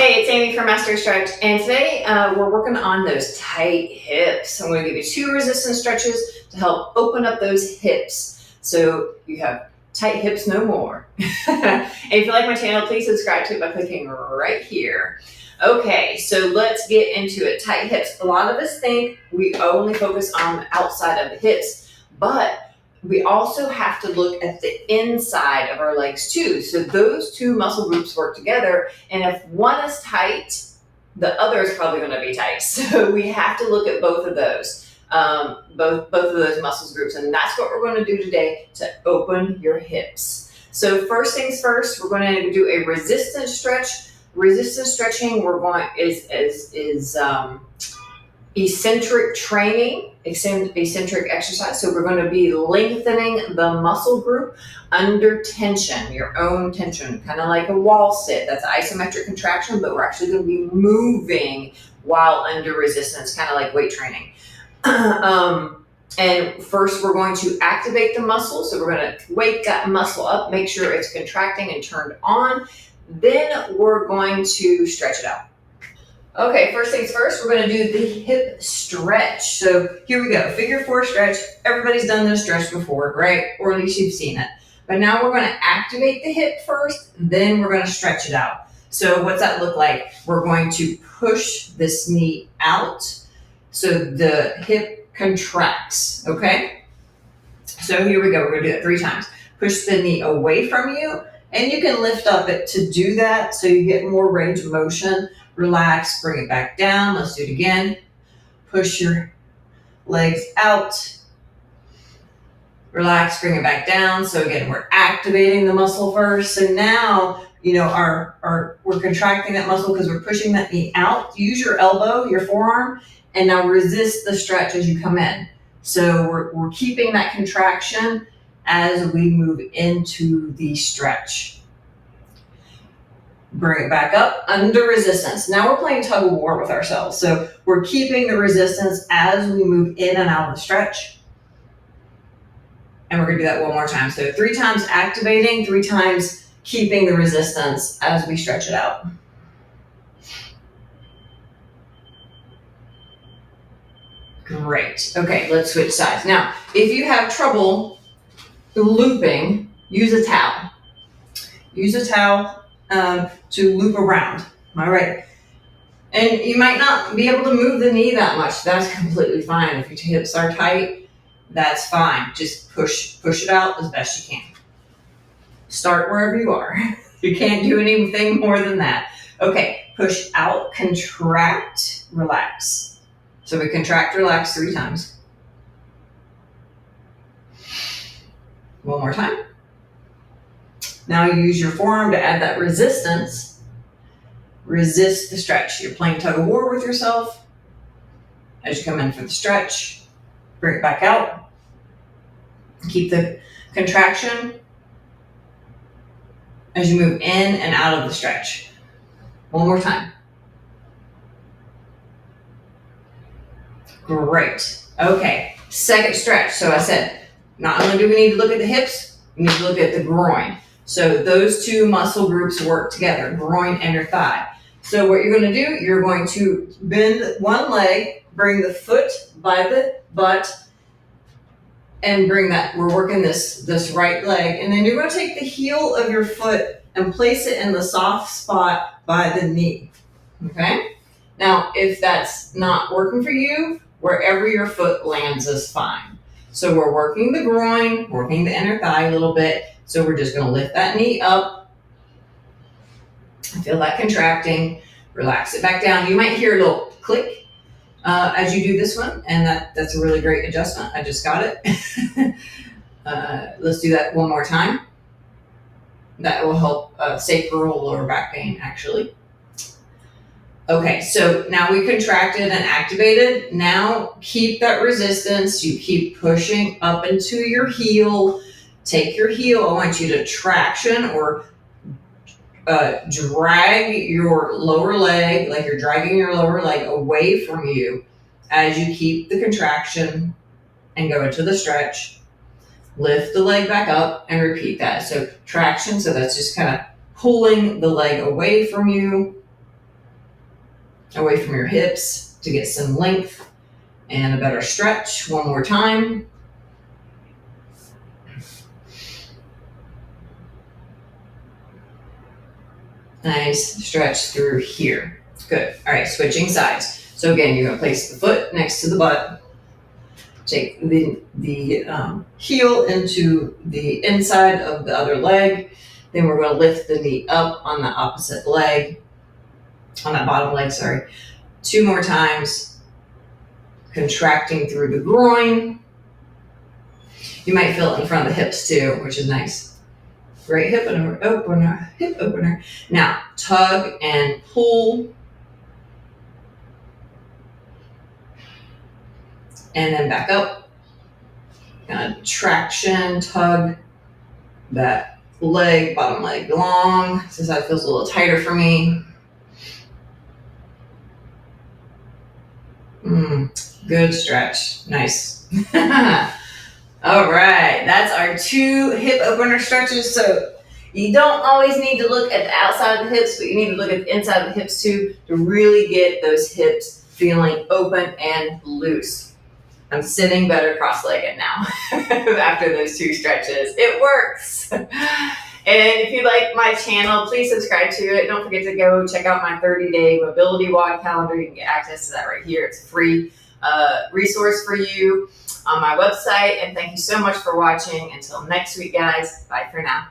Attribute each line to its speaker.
Speaker 1: Hey, it's Amy from Mastro Stretch, and today we're working on those tight hips. I'm going to give you 2 resistance stretches to help open up those hips so you have tight hips no more. And if you like my channel, please subscribe to it by clicking right here. Okay, so let's get into it. Tight hips. A lot of us think we only focus on the outside of the hips, but we also have to look at the inside of our legs too. So those 2 muscle groups work together, and if one is tight, the other is probably going to be tight. So we have to look at both of those, both of those muscle groups, and that's what we're going to do today to open your hips. So first things first, we're going to do a resistance stretch. Resistance stretching is eccentric training, eccentric exercise. So we're going to be lengthening the muscle group under tension, your own tension, kind of like a wall sit. That's isometric contraction, but we're actually going to be moving while under resistance, kind of like weight training. And first we're going to activate the muscle. So we're going to wake that muscle up, make sure it's contracting and turned on. Then we're going to stretch it out. Okay, first things first, we're going to do the hip stretch. So here we go, figure 4 stretch. Everybody's done this stretch before, right? Or at least you've seen it. But now we're going to activate the hip first, then we're going to stretch it out. So what's that look like? We're going to push this knee out so the hip contracts, okay? So here we go, we're going to do it 3 times. Push the knee away from you, and you can lift up it to do that so you get more range of motion. Relax, bring it back down. Let's do it again. Push your legs out. Relax, bring it back down. So again, we're activating the muscle first. So now, you know, we're contracting that muscle because we're pushing that knee out. Use your elbow, your forearm, and now resist the stretch as you come in. So we're keeping that contraction as we move into the stretch. Bring it back up under resistance. Now we're playing tug of war with ourselves. So we're keeping the resistance as we move in and out of the stretch. And we're going to do that one more time. So 3 times activating, 3 times keeping the resistance as we stretch it out. Great. Okay, let's switch sides. Now, if you have trouble looping, use a towel. Use a towel to loop around, all right? And you might not be able to move the knee that much. That's completely fine. If your hips are tight, that's fine. Just push it out as best you can. Start wherever you are. You can't do anything more than that. Okay, push out, contract, relax. So we contract, relax 3 times. One more time. Now you use your forearm to add that resistance. Resist the stretch. You're playing tug of war with yourself. As you come in for the stretch, bring it back out. Keep the contraction as you move in and out of the stretch. One more time. Great. Okay, second stretch. So I said, not only do we need to look at the hips, we need to look at the groin. So those 2 muscle groups work together, groin and your thigh. So what you're going to do, you're going to bend one leg, bring the foot by the butt, and bring that, we're working this right leg. And then you're going to take the heel of your foot and place it in the soft spot by the knee, okay? Now, if that's not working for you, wherever your foot lands is fine. So we're working the groin, working the inner thigh a little bit. So we're just going to lift that knee up. Feel that contracting. Relax it back down. You might hear a little click as you do this one, and that's a really great adjustment. I just got it. Let's do that one more time. That will help safer lower back pain, actually. Okay, so now we contracted and activated. Now keep that resistance. You keep pushing up into your heel. Take your heel. I want you to traction or drag your lower leg, like you're dragging your lower leg away from you as you keep the contraction and go into the stretch. Lift the leg back up and repeat that. So traction, so that's just kind of pulling the leg away from you. away from your hips to get some length and a better stretch. One more time. Nice stretch through here. Good. All right, switching sides. So again, you're going to place the foot next to the butt. Take the heel into the inside of the other leg. Then we're going to lift the knee up on the opposite leg, on that bottom leg, sorry. 2 more times, contracting through the groin. You might feel it in front of the hips too, which is nice. Great hip opener, hip opener. Now, tug and pull. And then back up. Traction, tug that leg, bottom leg long. This side feels a little tighter for me. Good stretch. Nice. All right, that's our 2 hip opener stretches. So you don't always need to look at the outside of the hips, but you need to look at the inside of the hips too to really get those hips feeling open and loose. I'm sitting better cross-legged now after those 2 stretches. It works. And if you like my channel, please subscribe to it. Don't forget to go check out my 30-day mobility walk calendar. You can get access to that right here. It's a free resource for you on my website. And thank you so much for watching. Until next week, guys. Bye for now.